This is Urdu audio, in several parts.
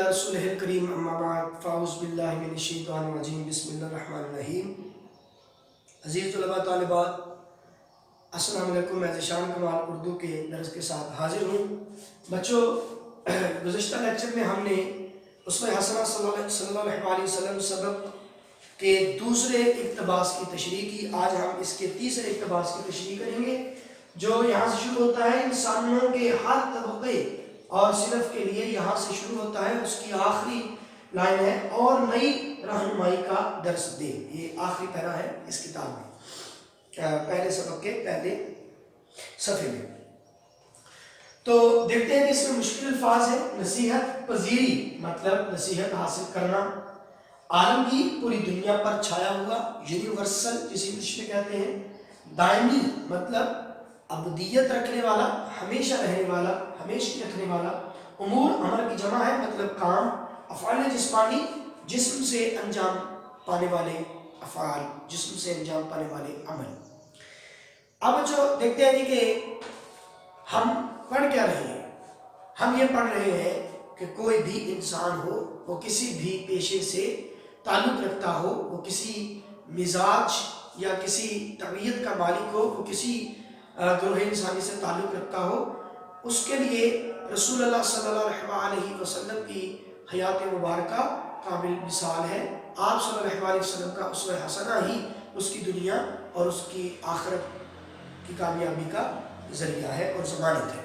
علی رسولہ الکریم اما بعد فاعوذ باللہ من الشیطان الرجیم بسم اللہ الرحمن الرحیم۔ عزیز طلباء طالبات، السلام علیکم۔ میں ذیشان کمال اردو کے درس کے ساتھ حاضر ہوں۔ بچوں، گزشتہ لیکچر میں ہم نے اسوہ حسنہ صلی اللہ علیہ وسلم سبق کے دوسرے اقتباس کی تشریح کی۔ آج ہم اس کے تیسرے اقتباس کی تشریح کریں گے، جو یہاں سے شروع ہوتا ہے انسانوں کے ہر طبقے اور صنف کے لیے یہاں سے شروع ہوتا ہے۔ اس کی آخری لائن ہے اور نئی رہنمائی کا درس دے۔ یہ آخری پیرا ہے اس کتاب میں، پہلے سبق کے پہلے صفحے میں۔ تو دیکھتے ہیں کہ اس میں مشکل الفاظ ہے۔ نصیحت پذیری مطلب نصیحت حاصل کرنا، عالمگیر پوری دنیا پر چھایا ہوا، یونیورسل جسے انگلش میں کہتے ہیں۔ دائمی مطلب ابدیت رکھنے والا، ہمیشہ رہنے والا، ہمیشہ رکھنے والا۔ امور امر کی جمع ہے مطلب کام۔ افعال جسمانی جسم سے انجام پانے والے افعال، جسم سے انجام پانے والے عمل۔ اب جو دیکھتے ہیں کہ ہم پڑھ کیا رہے ہیں؟ ہم یہ پڑھ رہے ہیں کہ کوئی بھی انسان ہو، وہ کسی بھی پیشے سے تعلق رکھتا ہو، وہ کسی مزاج یا کسی طبیعت کا مالک ہو، وہ کسی گروہ انسانی سے تعلق رکھتا ہو، اس کے لیے رسول اللہ صلی اللہ علیہ وسلم کی حیات مبارکہ کامل مثال ہے۔ آپ صلی اللہ علیہ وسلم کا اسوہ حسنہ ہی اس کی دنیا اور اس کی آخرت کی کامیابی کا ذریعہ ہے اور ضمانت ہے۔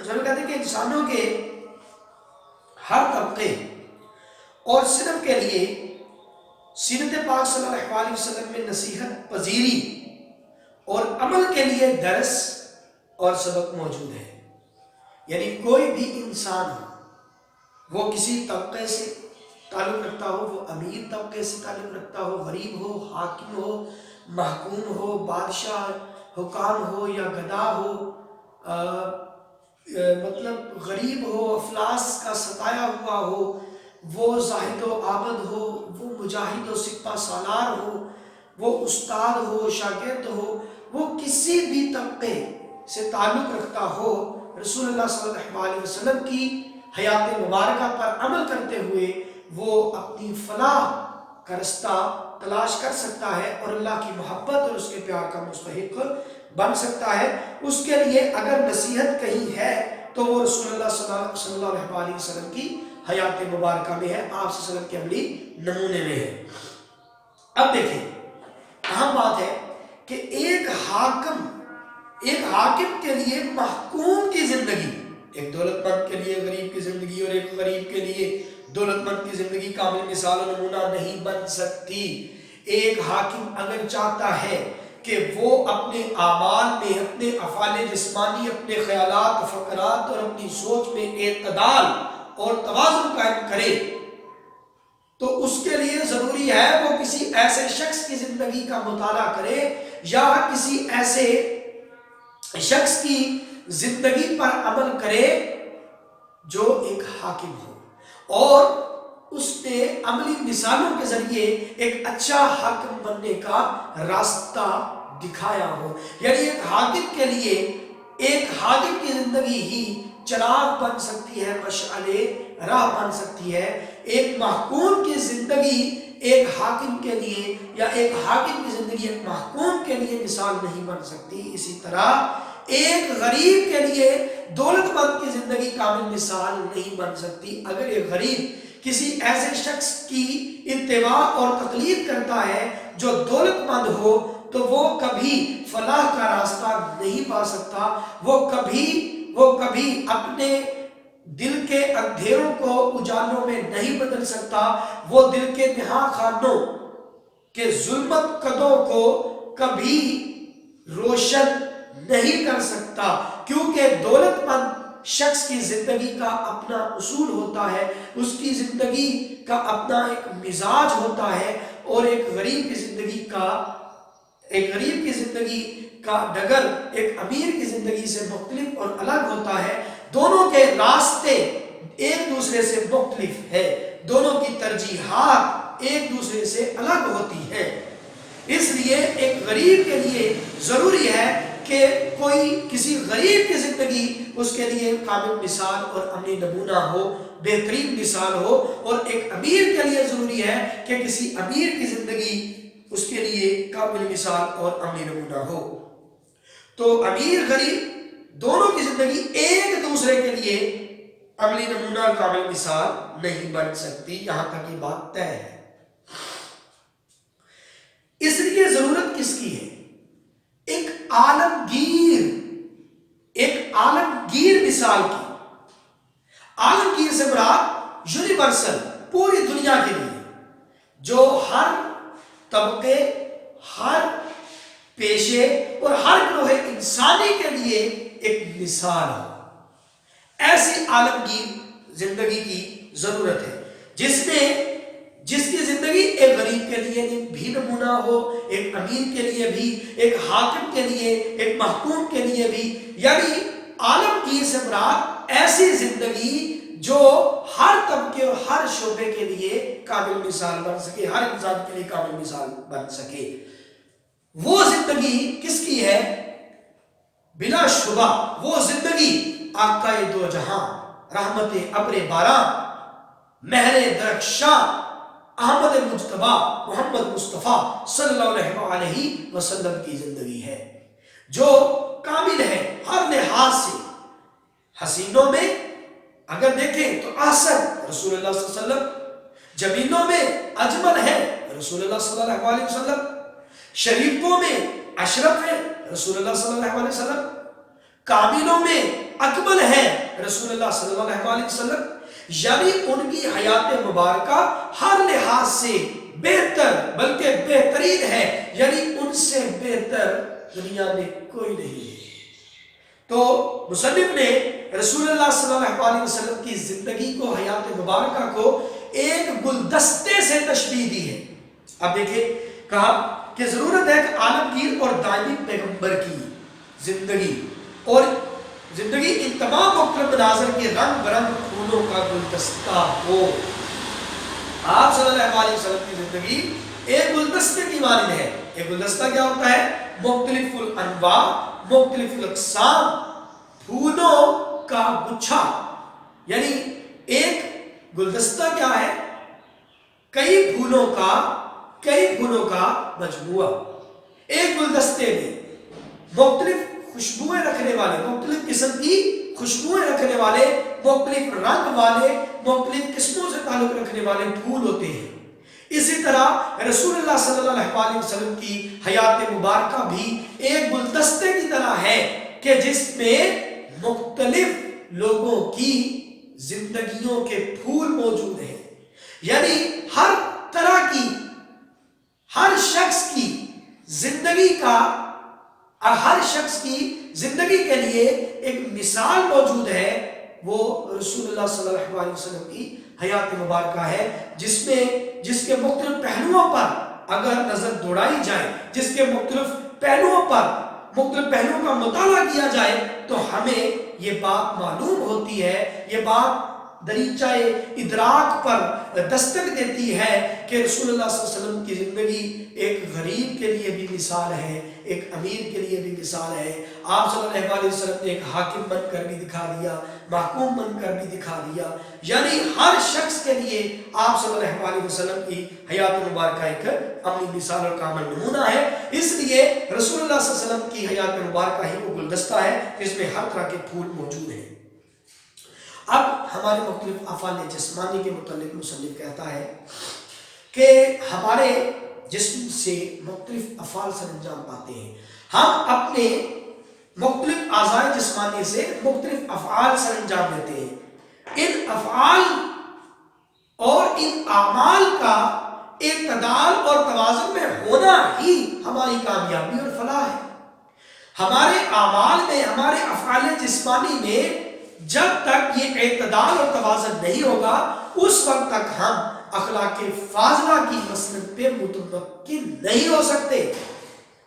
جب کہتے ہیں کہ انسانوں کے ہر طبقے اور صنف کے لیے سیرت پاک صلی اللہ علیہ وسلم میں نصیحت پذیری اور عمل کے لیے درس اور سبق موجود ہے۔ یعنی کوئی بھی انسان ہو، وہ کسی طبقے سے تعلق رکھتا ہو، وہ امیر طبقے سے تعلق رکھتا ہو، غریب ہو، حاکم ہو، محکوم ہو، بادشاہ حکام ہو یا گدا ہو، مطلب غریب ہو، افلاس کا ستایا ہوا ہو، وہ زاہد و عابد ہو، وہ مجاہد و سپہ سالار ہو، وہ استاد ہو، شاگرد ہو، وہ کسی بھی طبقے سے تعلق رکھتا ہو، رسول اللہ صلی اللہ علیہ وسلم کی حیات مبارکہ پر عمل کرتے ہوئے وہ اپنی فلاح کا رستہ تلاش کر سکتا ہے اور اللہ کی محبت اور اس کے پیار کا مستحق بن سکتا ہے۔ اس کے لیے اگر نصیحت کہیں ہے تو وہ رسول اللہ صلی اللہ علیہ وسلم کی حیات مبارکہ میں ہے، آپ صلی اللہ علیہ وسلم کے عملی نمونے میں ہے۔ اب دیکھیں، اہم بات ہے کہ ایک حاکم کے لیے محکوم کی زندگی، ایک دولت مند کے لیے غریب کی زندگی اور ایک غریب کے لیے دولت مند کی زندگی کامل مثال و نمونہ نہیں بن سکتی۔ ایک حاکم اگر چاہتا ہے کہ وہ اپنے اعمال میں، اپنے افعال جسمانی، اپنے خیالات، فکرات اور اپنی سوچ میں اعتدال اور توازن قائم کرے، تو اس کے لیے ضروری ہے وہ کسی ایسے شخص کی زندگی کا مطالعہ کرے یا کسی ایسے شخص کی زندگی پر عمل کرے جو ایک حاکم ہو اور اس نے عملی مثالوں کے ذریعے ایک اچھا حاکم بننے کا راستہ دکھایا ہو۔ یعنی ایک حاکم کے لیے، ایک حاکم کی زندگی ہی چراغ بن سکتی ہے، مشعل راہ بن سکتی ہے۔ ایک محکوم کی زندگی ایک حاکم کے لیے یا ایک حاکم کی زندگی ایک محکوم کے لیے مثال نہیں بن سکتی۔ اسی طرح ایک غریب کے لیے دولت مند کی زندگی کامل مثال نہیں بن سکتی۔ اگر ایک غریب کسی ایسے شخص کی اتباع اور تقلید کرتا ہے جو دولت مند ہو تو وہ کبھی فلاح کا راستہ نہیں پا سکتا، وہ کبھی اپنے دل کے اندھیروں کو اجالوں میں نہیں بدل سکتا، وہ دل کے نہا خانوں کے ظلمت قدوں کو کبھی روشن نہیں کر سکتا، کیونکہ دولت مند شخص کی زندگی کا اپنا اصول ہوتا ہے، اس کی زندگی کا اپنا ایک مزاج ہوتا ہے، اور ایک غریب کی زندگی کا ڈگر ایک امیر کی زندگی سے مختلف اور الگ ہوتا ہے۔ دونوں کے راستے ایک دوسرے سے مختلف ہے، دونوں کی ترجیحات ایک دوسرے سے الگ ہوتی ہیں۔ اس لیے ایک غریب کے لیے ضروری ہے کہ کہ کوئی کسی غریب کی زندگی اس کے لیے قابل مثال اور عملی نمونہ ہو، بہترین مثال ہو، اور ایک امیر کے لیے ضروری ہے کہ کسی امیر کی زندگی اس کے لیے قابل مثال اور عملی نمونہ ہو۔ تو امیر غریب دونوں کی زندگی ایک دوسرے کے لیے عملی نمونہ اور قابل مثال نہیں بن سکتی، یہاں تک یہ بات طے ہے۔ اس لیے ضرورت کس کی ہے؟ ایک عالمگیر مثال کی۔ عالمگیر سے مراد یونیورسل، پوری دنیا کے لیے، جو ہر طبقے، ہر پیشے اور ہر گروہ انسانی کے لیے ایک مثال ہو۔ ایسی عالمگیر زندگی کی ضرورت ہے جس کی زندگی ایک غریب کے لیے بھی نمونہ ہو، ایک امیر کے لیے بھی، ایک حاکم کے لیے، ایک محکوم کے لیے بھی۔ یعنی عالمگیر سے مراد ایسی زندگی جو ہر طبقے اور ہر شعبے کے لیے قابل مثال بن سکے، ہر انسان کے لیے قابل مثال بن سکے۔ وہ زندگی کس کی ہے؟ بلا شبہ وہ زندگی آقا دو جہاں، رحمت ابر باراں، مہر درخشاں، احمد مجتبی محمد مصطفیٰ صلی اللہ علیہ وسلم کی زندگی ہے، جو کامل ہے ہر لحاظ سے۔ حسینوں میں اگر دیکھیں تو احسن رسول اللہ صلی اللہ علیہ وسلم، جمیلوں میں اجمل ہے رسول اللہ صلی اللہ علیہ وسلم، شریفوں میں اشرف ہے رسول اللہ صلی اللہ علیہ وسلم، کاملوں میں اکمل ہے رسول اللہ صلی اللہ علیہ وسلم۔ یعنی ان کی حیات مبارکہ ہر لحاظ سے بہتر بلکہ بہترین ہے، یعنی ان سے بہتر دنیا میں کوئی نہیں ہے۔ تو مصنف نے رسول اللہ صلی اللہ علیہ وسلم کی زندگی کو، حیات مبارکہ کو ایک گلدستے سے تشبیہ دی ہے۔ اب دیکھیں، کہا کہ ضرورت ہے کہ عالمگیر اور دائمی پیغمبر کی زندگی اور زندگی ان تمام مختلف مناظر کے رنگ برنگ پھولوں کا گلدستہ ہو۔ آپ صلی اللہ علیہ وسلم کی زندگی ایک گلدستے کی مانند ہے۔ ایک گلدستہ کیا ہوتا ہے؟ مختلف الانواع، مختلف الاقسام، پھولوں کا گچھا۔ یعنی ایک گلدستہ کیا ہے؟ کئی پھولوں کا مجموعہ۔ ایک گلدستے میں مختلف خوشبوئیں رکھنے والے، مختلف قسم کی خوشبوئیں رکھنے والے، مختلف رنگ والے، مختلف قسموں سے تعلق رکھنے والے پھول ہوتے ہیں۔ اسی طرح رسول اللہ صلی اللہ علیہ وسلم کی حیات مبارکہ بھی ایک گلدستے کی طرح ہے کہ جس میں مختلف لوگوں کی زندگیوں کے پھول موجود ہیں۔ یعنی ہر طرح کی، ہر شخص کی زندگی کے لیے ایک مثال موجود ہے، وہ رسول اللہ صلی اللہ علیہ وسلم کی حیات مبارکہ ہے، جس کے مختلف پہلوؤں پر اگر نظر دوڑائی جائے، جس کے مختلف پہلوؤں کا مطالعہ کیا جائے تو ہمیں یہ بات معلوم ہوتی ہے، یہ بات دریچہ ادراک پر دستک دیتی ہے کہ رسول اللہ صلی اللہ علیہ وسلم کی زندگی ایک غریب کے لیے بھی مثال ہے، ایک امیر کے لیے بھی مثال ہے۔ آپ صلی اللہ علیہ وسلم نے ایک حاکم بن کر بھی دکھا دیا، محکوم بن کر بھی دکھا دیا۔ یعنی ہر شخص کے لیے آپ صلی اللہ علیہ وسلم کی حیات مبارکہ ایک عملی مثال اور کامل نمونہ ہے۔ اس لیے رسول اللہ صلی اللہ علیہ وسلم کی حیات مبارکہ ہی وہ گلدستہ ہے جس میں ہر طرح کے پھول موجود ہیں۔ اب ہمارے مختلف افعال جسمانی کے متعلق مصنف کہتا ہے کہ ہمارے جسم سے مختلف افعال سر انجام پاتے ہیں۔ ہم اپنے مختلف اعضاء جسمانی سے مختلف افعال سر انجام دیتے ہیں۔ ان افعال اور ان اعمال کا اعتدال اور توازن میں ہونا ہی ہماری کامیابی اور فلاح ہے۔ ہمارے اعمال میں، ہمارے افعال جسمانی میں جب تک یہ اعتدال اور توازن نہیں ہوگا، اس وقت تک ہم اخلاق فاضلہ کی مسلک پہ متمکن نہیں ہو سکتے۔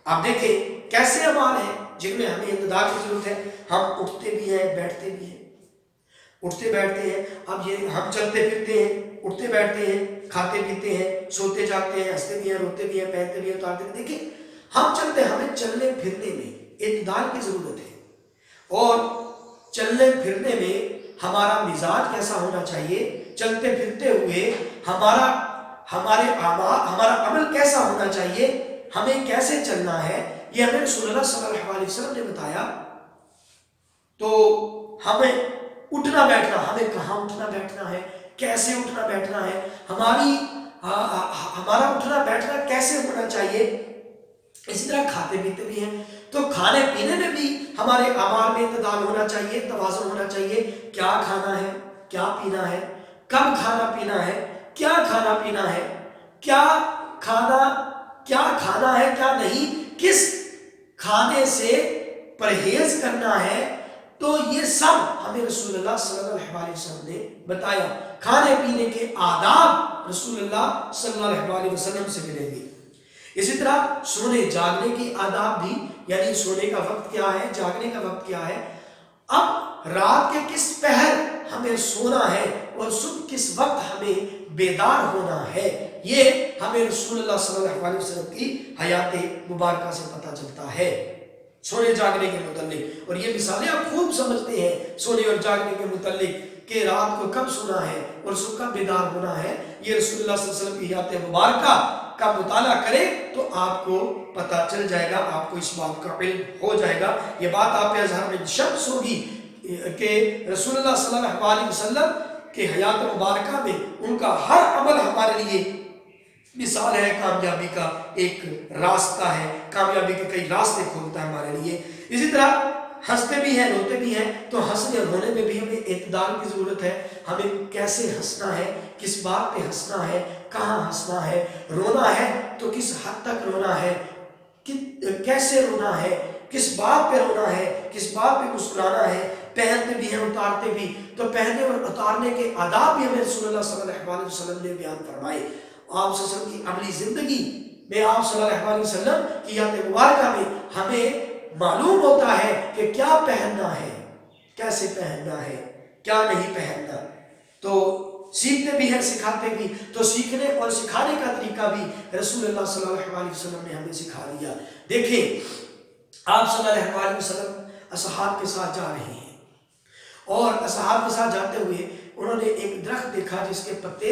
آپ دیکھیں کیسے اعمال ہیں جن میں ہمیں اعتدال کی ضرورت ہے۔ ہم اٹھتے بھی ہیں، بیٹھتے بھی ہیں، اٹھتے بیٹھتے ہیں۔ اب یہ ہم چلتے پھرتے ہیں، اٹھتے بیٹھتے ہیں، کھاتے پیتے ہیں، سوتے جاگتے ہیں، ہنستے بھی ہیں، روتے بھی ہیں، پہنتے بھی ہیں، اتارتے بھی ہیں۔ دیکھیں ہم چلتے ہیں، ہمیں چلنے پھرنے میں اعتدال کی ضرورت ہے۔ اور چلنے پھرنے میں ہمارا مزاج کیسا ہونا چاہیے، چلتے پھرتے ہوئے ہمارا عمل کیسا ہونا چاہیے، ہمیں کیسے چلنا ہے، یہ ہمیں رسول اللہ صلی اللہ علیہ وسلم نے بتایا۔ تو ہمیں اٹھنا بیٹھنا، ہمیں کہاں اٹھنا بیٹھنا ہے، کیسے اٹھنا بیٹھنا ہے، ہمارا اٹھنا بیٹھنا کیسے ہونا چاہیے۔ اسی طرح کھاتے پیتے بھی ہیں، تو کھانے پینے میں بھی ہمارے اعمال میں اعتدال ہونا چاہیے، توازن ہونا چاہیے۔ کیا کھانا ہے، کیا پینا ہے، کب کھانا پینا ہے، کیا کھانا پینا ہے، کیا کھانا ہے، کیا نہیں، کس کھانے سے پرہیز کرنا ہے، تو یہ سب ہمیں رسول اللہ صلی اللہ علیہ وسلم نے بتایا۔ کھانے پینے کے آداب رسول اللہ صلی اللہ علیہ وسلم سے ملیں گے۔ اسی طرح سونے جاگنے کی آداب بھی، یعنی سونے کا وقت کیا ہے، جاگنے کا وقت کیا ہے، اب رات کے کس پہر ہمیں سونا ہے اور صبح کس وقت ہمیں بیدار ہونا ہے، یہ ہمیں رسول اللہ صلی اللہ علیہ وسلم کی حیات مبارکہ سے پتہ چلتا ہے سونے جاگنے کے متعلق۔ اور یہ مثالیں آپ خوب سمجھتے ہیں سونے اور جاگنے کے متعلق، کہ رات کو کب سونا ہے اور صبح کب بیدار ہونا ہے۔ یہ رسول اللہ صلی اللہ علیہ وسلم کی حیات مبارکہ کا مطالعہ کریں تو آپ کو پتہ چل جائے گا، آپ کو اس بات کا علم ہو جائے گا۔ یہ بات آپ پہ اظہار میں شمس ہوگی کہ رسول اللہ صلی اللہ علیہ وسلم کے حیات مبارکہ میں ان کا ہر عمل ہمارے لیے مثال ہے، کامیابی کا ایک راستہ ہے، کامیابی کے کئی راستے کھولتا ہے ہمارے لیے۔ اسی طرح ہنستے بھی ہیں، روتے بھی ہیں، تو ہنسنے اور رونے میں بھی ہمیں اعتدال کی ضرورت ہے۔ ہمیں کیسے ہنسنا ہے، کس بات پہ ہنسنا ہے، کہاں ہنسنا ہے، رونا ہے تو کس حد تک رونا ہے، کیسے رونا ہے، کس بات پہ رونا ہے، کس بات پہ مسکرانا ہے۔ پہنتے بھی ہیں، اتارتے بھی، تو پہننے اور اتارنے کے آداب بھی ہمیں رسول اللہ صلی اللہ علیہ وسلم نے بیان فرمائے۔ آپ صلی اللہ علیہ وسلم کی عملی زندگی میں، آپ صلی اللہ علیہ وسلم کی حیات مبارکہ میں ہمیں معلوم ہوتا ہے کہ کیا پہننا ہے، کیسے پہننا ہے، کیا نہیں پہننا۔ تو سیکھتے بھی ہیں، سکھاتے بھی، تو سیکھنے اور سکھانے کا طریقہ بھی رسول اللہ صلی اللہ علیہ وسلم نے ہمیں سکھا دیا۔ دیکھیں، آپ صلی اللہ علیہ وسلم اصحاب کے ساتھ جا رہے ہیں، اور اصحاب کے ساتھ جاتے ہوئے انہوں نے ایک درخت دیکھا جس کے پتے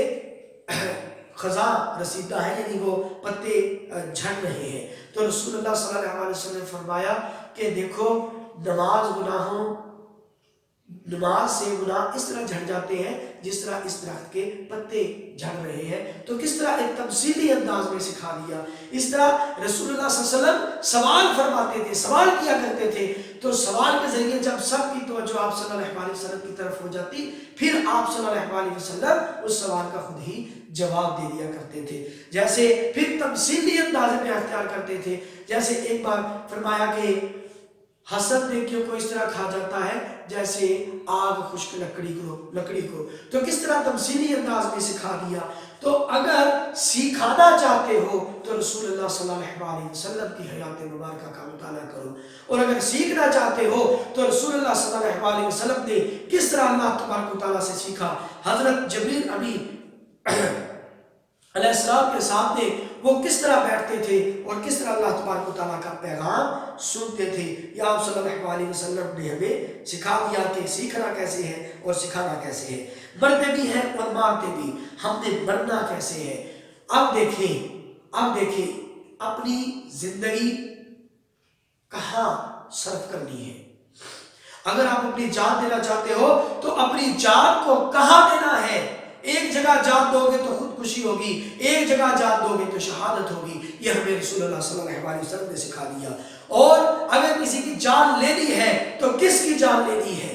خزاں رسیدہ ہیں، یعنی وہ پتے جھڑ رہے ہیں۔ تو رسول اللہ صلی اللہ علیہ وسلم نے فرمایا کہ دیکھو، نماز سے گناہ اس طرح جھڑ جاتے ہیں جس طرح اس درخت کے پتے جھڑ رہے ہیں۔ تو کس طرح ایک تمثیلی انداز میں سکھا دیا۔ اس طرح رسول اللہ صلی اللہ علیہ وسلم سوال فرماتے تھے، سوال کیا کرتے تھے، تو سوال کے ذریعے جب سب کی توجہ آپ صلی اللہ علیہ وسلم کی طرف ہو جاتی، پھر آپ صلی اللہ علیہ وسلم اس سوال کا خود ہی جواب دے دیا کرتے تھے۔ جیسے پھر تمثیلی انداز میں اختیار کرتے تھے، جیسے ایک بار فرمایا کہ حسد نیکیوں کو اس طرح کھا جاتا ہے جیسے آگ خشک لکڑی کو، تو کس طرح تمثیلی انداز میں سکھا دیا۔ تو اگر سکھانا چاہتے ہو تو رسول اللہ صلی اللہ علیہ وسلم کی حیات مبارکہ کا مطالعہ کرو، اور اگر سیکھنا چاہتے ہو تو رسول اللہ صلی اللہ علیہ وسلم نے کس طرح اللہ تبارک و تعالیٰ سے سیکھا۔ حضرت جبریل امین علیہ السلام کے سامنے وہ کس طرح بیٹھتے تھے اور کس طرح اللہ تبارک و تعالیٰ کا پیغام سنتے تھے، یا آپ صلی اللہ علیہ وسلم نے ہمیں سکھا دیا کہ سیکھنا کیسے ہے اور سکھانا کیسے ہے۔ مرتے بھی ہیں اور مارتے بھی، ہم نے مرنا کیسے ہے۔ اب دیکھیں اپنی زندگی کہاں صرف کرنی ہے۔ اگر آپ اپنی جان دینا چاہتے ہو تو اپنی جان کو کہاں دینا ہے۔ ایک جگہ جان دو گے تو خودکشی ہوگی، ایک جگہ جان دو گے تو شہادت ہوگی۔ یہ ہمیں رسول اللہ صلی اللہ علیہ وسلم نے سکھا دیا۔ اور اگر کسی کی جان لینی ہے تو کس کی جان لینی ہے؟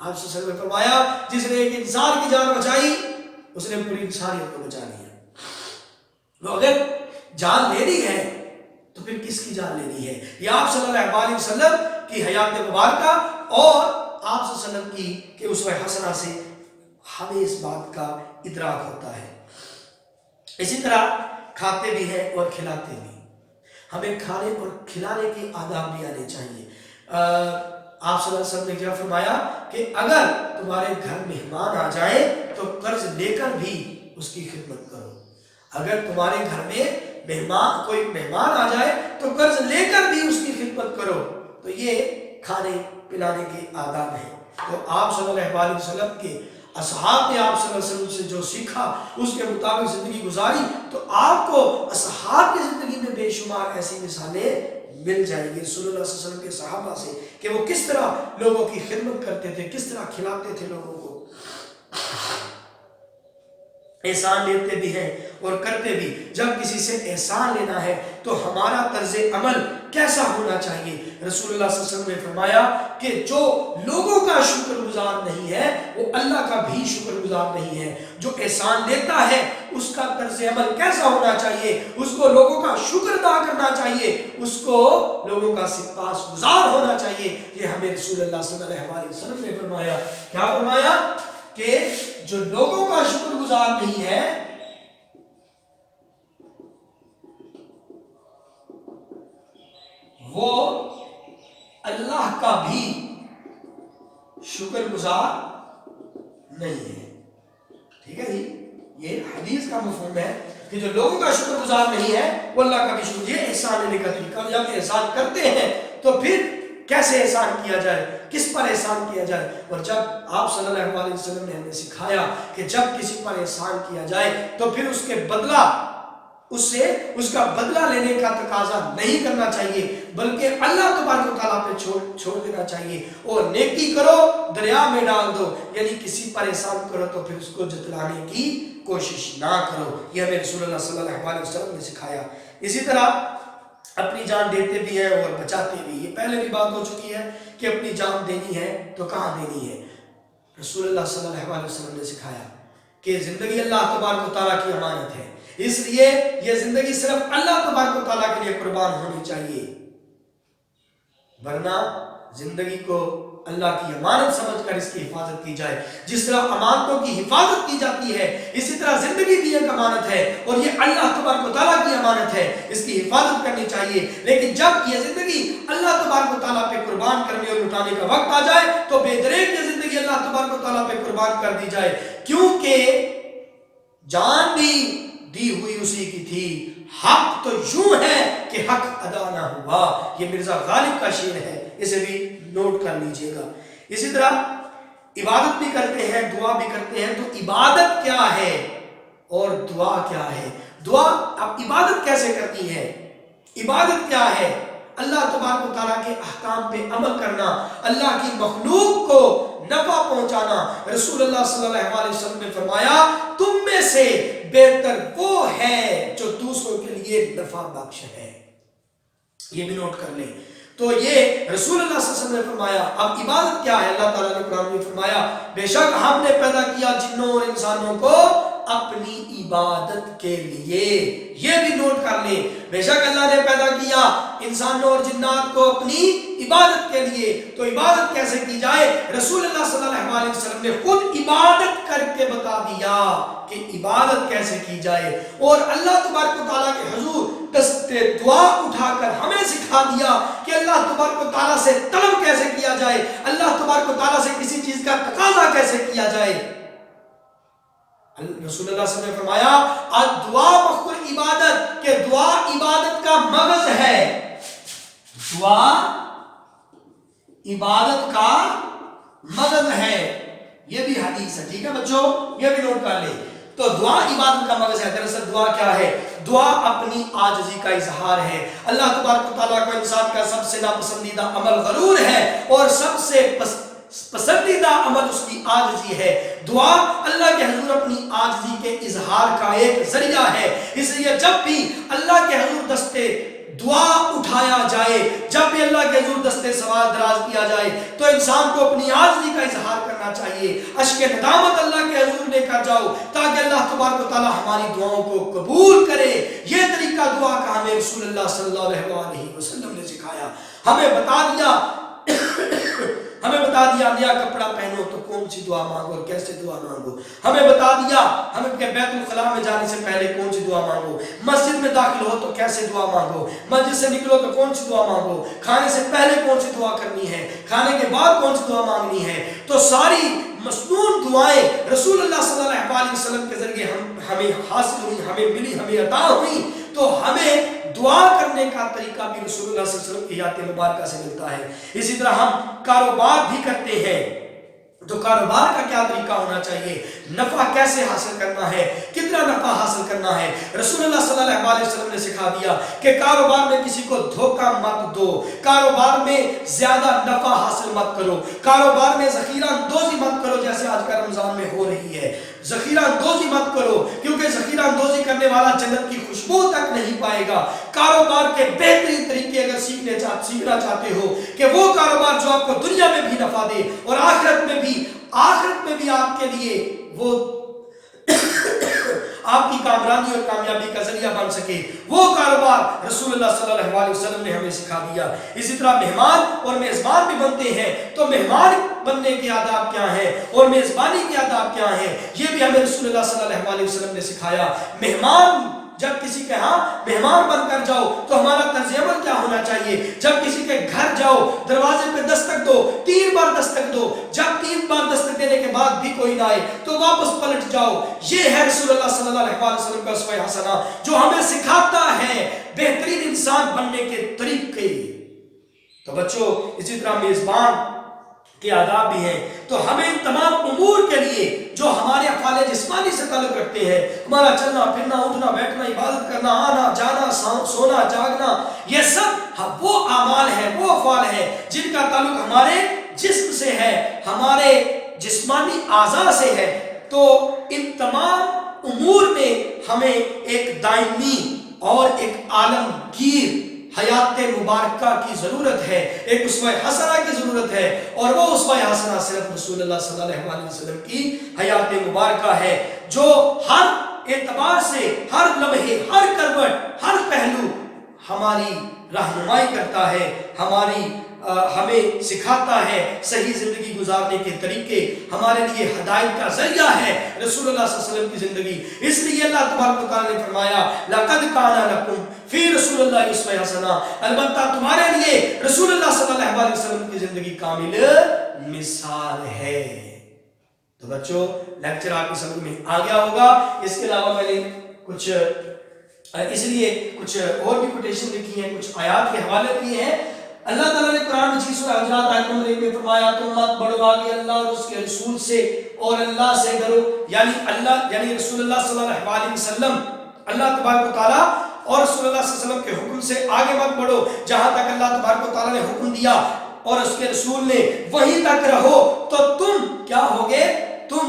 آپ صلی اللہ علیہ وسلم نے فرمایا جس نے ایک انسان کی جان بچائی اس نے پوری انسانیت کو بچا لیا۔ اگر جان لینی ہے تو پھر کس کی جان لینی ہے؟ یہ آپ صلی اللہ علیہ وسلم کی حیات مبارکہ اور آپ صلی اللہ علیہ وسلم کی کہ اسوہ حسنہ سے ہمیں اس بات کا ادراک ہوتا ہے۔ اسی طرح کھاتے بھی ہیں اور کھلاتے بھی، ہمیں کھانے اور کھلانے کے آداب بھی آنے چاہیے۔ آپ صلی اللہ علیہ وسلم نے کیا فرمایا کہ اگر تمہارے گھر مہمان آ جائیں تو قرض لے کر بھی اس کی خدمت کرو۔ اگر تمہارے گھر میں کوئی مہمان آ جائے تو قرض لے کر بھی اس کی خدمت کرو. تو یہ کھانے پلانے کے آداب ہیں. تو آپ صلی اللہ علیہ وسلم کے اصحاب نے آپ صلی اللہ علیہ وسلم سے جو سیکھا اس کے مطابق زندگی گزاری. تو آپ کو اصحاب کی زندگی میں بے شمار ایسی مثالیں مل جائیں گی رسول اللہ صلی اللہ علیہ وسلم کے صحابہ سے کہ وہ کس طرح لوگوں کی خدمت کرتے تھے, کس طرح کھلاتے تھے لوگوں کو. احسان لیتے بھی ہیں اور کرتے بھی. جب کسی سے احسان لینا ہے تو ہمارا طرز عمل کیسا ہونا چاہیے؟ رسول اللہ صلی اللہ علیہ وسلم نے فرمایا کہ جو لوگوں کا شکر گزار نہیں ہے وہ اللہ کا بھی شکر گزار نہیں ہے. جو احسان لیتا ہے اس کا طرز عمل کیسا ہونا چاہیے؟ اس کو لوگوں کا شکر ادا کرنا چاہیے, اس کو لوگوں کا سپاس گزار ہونا چاہیے. یہ ہمیں رسول اللہ صلی اللہ علیہ وسلم نے فرمایا. کیا فرمایا؟ کہ جو لوگوں کا شکر گزار نہیں ہے وہ اللہ کا بھی شکر گزار نہیں ہے. ٹھیک ہے جی, یہ حدیث کا مفہوم ہے کہ جو لوگوں کا شکر گزار نہیں ہے وہ اللہ کا بھی شکر. یہ احسان لینے کا طریقہ. جب احسان کرتے ہیں تو پھر کیسے احسان کیا جائے, کس پر احسان کیا جائے. اور جب آپ صلی اللہ علیہ وسلم نے ہمیں سکھایا کہ جب کسی پر احسان کیا جائے تو پھر اس کے بدلہ اس کا بدلہ لینے کا تقاضا نہیں کرنا چاہیے بلکہ اللہ تبارک و تعالیٰ پہ چھوڑ دینا چاہیے. اور نیکی کرو دریا میں ڈال دو, یعنی کسی پر احسان کرو تو پھر اس کو جتلانے کی کوشش نہ کرو. یہ ہمیں رسول اللہ صلی اللہ علیہ وسلم نے سکھایا. اسی طرح اپنی جان دیتے بھی ہیں اور بچاتے بھی. یہ پہلے بھی بات ہو چکی ہے کہ اپنی جان دینی ہے تو کہاں دینی ہے. رسول اللہ صلی اللہ علیہ وسلم نے سکھایا کہ زندگی اللہ تبارک و تعالیٰ کی امانت ہے, اس لیے یہ زندگی صرف اللہ تبارک و تعالیٰ کے لیے قربان ہونی چاہیے, ورنہ زندگی کو اللہ کی امانت سمجھ کر اس کی حفاظت کی جائے. جس طرح امانتوں کی حفاظت کی جاتی ہے اسی طرح زندگی بھی ایک امانت ہے اور یہ اللہ تبارک و تعالیٰ کی امانت ہے, اس کی حفاظت کرنی چاہیے. لیکن جب یہ زندگی اللہ تبارک و تعالیٰ پہ قربان کرنے اور لٹانے کا وقت آ جائے تو بے دریغ یہ زندگی اللہ تبارک و تعالیٰ پہ قربان کر دی جائے, کیونکہ جان بھی دی ہوئی اسی کی تھی. حق تو یوں ہے کہ حق ادا نہ ہوا. یہ مرزا غالب کا شعر ہے, اسے بھی نوٹ کر لیجئے گا. اسی طرح عبادت بھی کرتے ہیں, دعا بھی کرتے ہیں. تو عبادت کیا ہے اور دعا کیا ہے؟ دعا اب عبادت کیسے کرتی ہے؟ عبادت کیا ہے؟ اللہ تبارک و تعالیٰ کے احکام پہ عمل کرنا, اللہ کی مخلوق کو نفع پہنچانا. رسول اللہ صلی اللہ علیہ وسلم نے فرمایا تم میں سے بہتر وہ ہے جو دوسروں کے لیے نفع بخش ہے. یہ بھی نوٹ کر لیں. تو یہ رسول اللہ صلی اللہ علیہ وسلم نے فرمایا. اب عبادت کیا ہے؟ اللہ تعالیٰ نے قرآن میں فرمایا بے شک ہم نے پیدا کیا جنوں اور انسانوں کو اپنی عبادت کے لیے. یہ بھی نوٹ کر لیں, بے شک اللہ نے پیدا کیا انسانوں اور جنات کو اپنی عبادت کے لیے. تو عبادت کیسے کی جائے؟ رسول اللہ صلی اللہ علیہ وسلم نے خود عبادت کر کے بتا دیا کہ عبادت کیسے کی جائے, اور اللہ تبارک و تعالیٰ کے حضور دستے دعا اٹھا کر ہمیں سکھا دیا کہ اللہ تبارک و تعالیٰ سے طلب کیسے کیا جائے, اللہ تبارک و تعالیٰ سے کسی چیز کا تقاضا کیسے کیا جائے. رسول اللہ صلی اللہ علیہ وسلم نے فرمایا دعا مخبر عبادت, کہ دعا عبادت کا مغز ہے. دعا عبادت کا مغز ہے. یہ بھی حدیث ہے. ٹھیک ہے بچوں, یہ بھی نوٹ کر لیں. تو دعا عبادت کا مغز ہے. دراصل دعا کیا ہے؟ دعا اپنی عاجزی کا اظہار ہے. اللہ تبارک و تعالیٰ کو انسان کا سب سے ناپسندیدہ عمل غرور ہے اور سب سے پسندیدہ عمل اس کی عاجزی ہے. دعا اللہ کے حضور اپنی عاجزی کے اظہار کا ایک ذریعہ ہے. اس لیے جب بھی اللہ کے حضور دستے دعا اٹھایا جائے, جب بھی اللہ کے حضور دستے سوال دراز کیا جائے تو انسان کو اپنی عاجزی کا اظہار کرنا چاہیے. اشک ندامت اللہ کے حضور لے کر جاؤ تاکہ اللہ تبارک و تعالیٰ ہماری دعاؤں کو قبول کرے. یہ طریقہ دعا کا ہمیں رسول اللہ صلی اللہ علیہ وسلم نے سکھایا. ہمیں بتا دیا نیا کپڑا پہنو تو کون سی دعا مانگو اور کیسے دعا مانگو. ہمیں بتا دیا ہمیں بیت الخلاء میں جانے سے پہلے کون سی دعا مانگو, مسجد میں داخل ہو تو کیسے دعا مانگو, مسجد سے نکلو تو کون سی دعا مانگو, کھانے سے پہلے کون سی دعا کرنی ہے, کھانے کے بعد کون سی دعا مانگنی ہے. تو ساری مسنون دعائیں رسول اللہ صلی اللہ علیہ وسلم کے ذریعے ہمیں حاصل ہوئی, ہمیں ملی, ہمیں عطا ہوئی. تو ہمیں دعا کرنے کا طریقہ بھی رسول اللہ صلی اللہ علیہ وسلم کی حیات مبارکہ سے ملتا ہے۔ اسی طرح ہم کاروبار بھی کرتے ہیں تو کاروبار کا کیا طریقہ ہونا چاہیے، نفع کیسے حاصل کرنا ہے، کتنا نفع حاصل کرنا ہے۔ رسول اللہ صلی اللہ علیہ وسلم نے سکھا دیا کہ کاروبار میں کسی کو دھوکہ مت دو، کاروبار میں زیادہ نفع حاصل مت کرو، کاروبار میں ذخیرہ اندوزی مت کرو جیسے آج کا رمضان میں ہو رہی ہے۔ ذخیرہ اندوزی مت کرو، کیونکہ ذخیرہ اندوزی کرنے والا جنت کی خوشبو تک نہیں پائے گا۔ کاروبار کے بہترین طریقے اگر سیکھنا چاہتے ہو کہ وہ کاروبار جو آپ کو دنیا میں بھی نفع دے اور آخرت میں بھی آپ کے لیے وہ آپ کی کامرانی اور کامیابی کا ذریعہ بن سکے، وہ کاروبار رسول اللہ صلی اللہ علیہ وسلم نے ہمیں سکھا دیا۔ اسی طرح مہمان اور میزبان بھی بنتے ہیں تو مہمان بننے کے آداب کیا ہیں اور میزبانی کے آداب کیا ہیں، یہ بھی ہمیں رسول اللہ صلی اللہ علیہ وسلم نے سکھایا۔ مہمان جب کسی کے ہاں مہمان بن کر جاؤ تو ہمارا طرز عمل کیا ہونا چاہیے، جب کسی کے گھر جاؤ دروازے پہ دستک دو، 3 بار دستک دو، جب 3 بار دستک دینے کے بعد بھی کوئی نہ آئے تو واپس پلٹ جاؤ۔ یہ ہے رسول اللہ صلی اللہ علیہ وسلم کا اسوہ حسنہ جو ہمیں سکھاتا ہے بہترین انسان بننے کے طریقے۔ تو بچوں اسی طرح میزبان کے آداب بھی ہیں، تو ہمیں ان تمام امور کے لیے جو ہمارے افعال جسمانی سے تعلق رکھتے ہیں، ہمارا چلنا پھرنا اٹھنا بیٹھنا عبادت کرنا آنا جانا سونا جاگنا، یہ سب وہ اعمال ہیں، وہ افعال ہیں جن کا تعلق ہمارے جسم سے ہے، ہمارے جسمانی اعضاء سے ہے۔ تو ان تمام امور میں ہمیں ایک دائمی اور ایک عالمگیر حیات مبارکہ کی ضرورت ہے، ایک اسوہ حسنہ کی ضرورت ہے، اور وہ اسوہ حسنہ صرف رسول اللہ صلی اللہ علیہ وسلم کی حیات مبارکہ ہے جو ہر اعتبار سے ہر لمحے ہر کروٹ ہر پہلو ہماری رہنمائی کرتا ہے، ہمیں سکھاتا ہے صحیح زندگی گزارنے کے طریقے، ہمارے لیے ہدایت کا ذریعہ ہے رسول اللہ صلی اللہ علیہ وسلم کی زندگی۔ اس لیے اللہ تبارک و تعالیٰ نے فرمایا لَقَدْ كَانَ لَكُمْ فِي رَسُولِ اللَّهِ أُسْوَةٌ حَسَنَةٌ، البتہ تمہارے لیے رسول اللہ صلی اللہ علیہ وسلم کی زندگی کامل مثال ہے۔ تو بچوں لیکچر آپ کی سمجھ میں آ گیا ہوگا۔ اس کے علاوہ میں نے کچھ اور بھی کوٹیشن لکھی ہیں، کچھ آیات کے حوالے دیے ہیں۔ اللہ تعالیٰ نے قرآن مجید سورہ حجرات آیت نمبر 1 میں فرمایا تم مت بڑھو آگے اللہ اور اس کے رسول سے اور اللہ سے ڈرو، یعنی رسول اللہ صلی اللہ علیہ وسلم، اللہ تبارک و تعالیٰ اور رسول اللہ صلی اللہ علیہ وسلم کے حکم سے آگے مت بڑھو، جہاں تک اللہ تبارک و تعالیٰ نے حکم دیا اور اس کے رسول نے وہیں تک رہو، تو تم کیا ہوگے، تم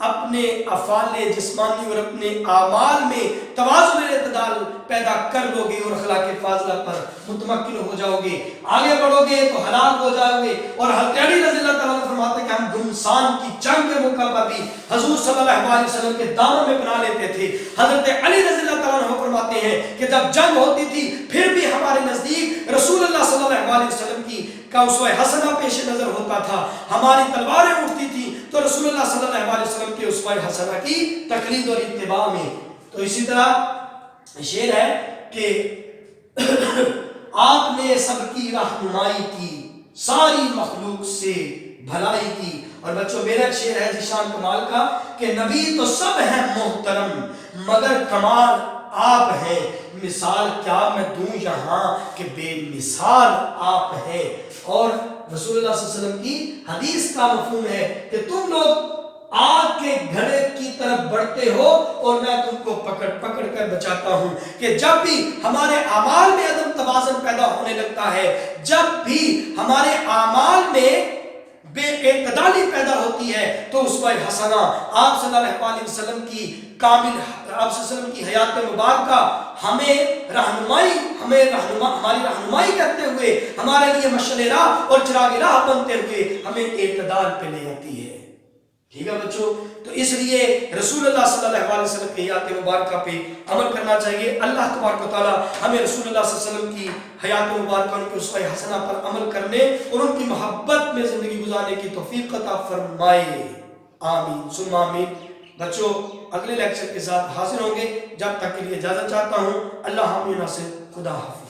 اپنے افعال جسمانی اور اپنے اعمال میں توازن اور اعتدال پیدا کر لو گے اور اخلاق فاضلہ پر متمکن ہو جاؤ گے، آگے بڑھو گے تو حلال ہو جاؤ گے۔ اور حضرت علی رضی اللہ تعالیٰ عنہ فرماتے ہیں کہ ہم گمسان کی جنگ کے موقع پر بھی حضور صلی اللہ علیہ وسلم کے دامن میں پناہ لیتے تھے۔ حضرت علی رضی اللہ تعالیٰ عنہ فرماتے ہیں کہ جب جنگ ہوتی تھی پھر بھی ہمارے نزدیک رسول اللہ صلی اللہ علیہ وسلم کی کا اسوہ حسنہ پیش نظر ہوتا تھا، ہماری تلواریں اٹھتی تھی تو رسول اللہ صلی اللہ علیہ وسلم کے اسوہ حسنہ کی تقلید اور اتباع میں۔ تو اسی طرح شعر ہے کہ آپ نے سب کی رہنمائی کی، ساری مخلوق سے بھلائی کی۔ اور بچوں میرا ایک شعر ہے ذیشان کمال کا کہ نبی تو سب ہیں محترم مگر کمال آپ ہیں، مثال کیا میں دوں یہاں کہ بے مثال آپ ہیں۔ اور رسول اللہ صلی اللہ علیہ وسلم کی حدیث کا مفہوم ہے کہ تم لوگ آگ کے گھڑے کی طرف بڑھتے ہو اور میں تم کو پکڑ کر بچاتا ہوں، کہ جب بھی ہمارے اعمال میں عدم توازن پیدا ہونے لگتا ہے، جب بھی ہمارے اعمال میں بے اعتدالی پیدا ہوتی ہے، تو اسوہ حسنہ آپ صلی اللہ علیہ وسلم کی کامل آپ صلی اللہ علیہ وسلم کی حیات مبارکہ ہماری رہنمائی کرتے ہوئے، ہمارے لیے مشعل راہ اور چراغ راہ بنتے ہوئے ہمیں اعتدال پہ لے آتی ہے۔ ٹھیک ہے بچوں، تو اس لیے رسول اللہ صلی اللہ علیہ وسلم کی حیات مبارکہ پہ عمل کرنا چاہیے۔ اللہ تبارک و تعالیٰ ہمیں رسول اللہ صلی اللہ علیہ وسلم کی حیات مبارکہ ان کے اسوہ حسنہ پر عمل کرنے اور ان کی محبت میں زندگی گزارنے کی توفیق عطا فرمائے، آمین ثم آمین۔ بچوں اگلے لیکچر کے ساتھ حاضر ہوں گے، جب تک کے لیے اجازت چاہتا ہوں، اللہ حافظ، خدا حافظ۔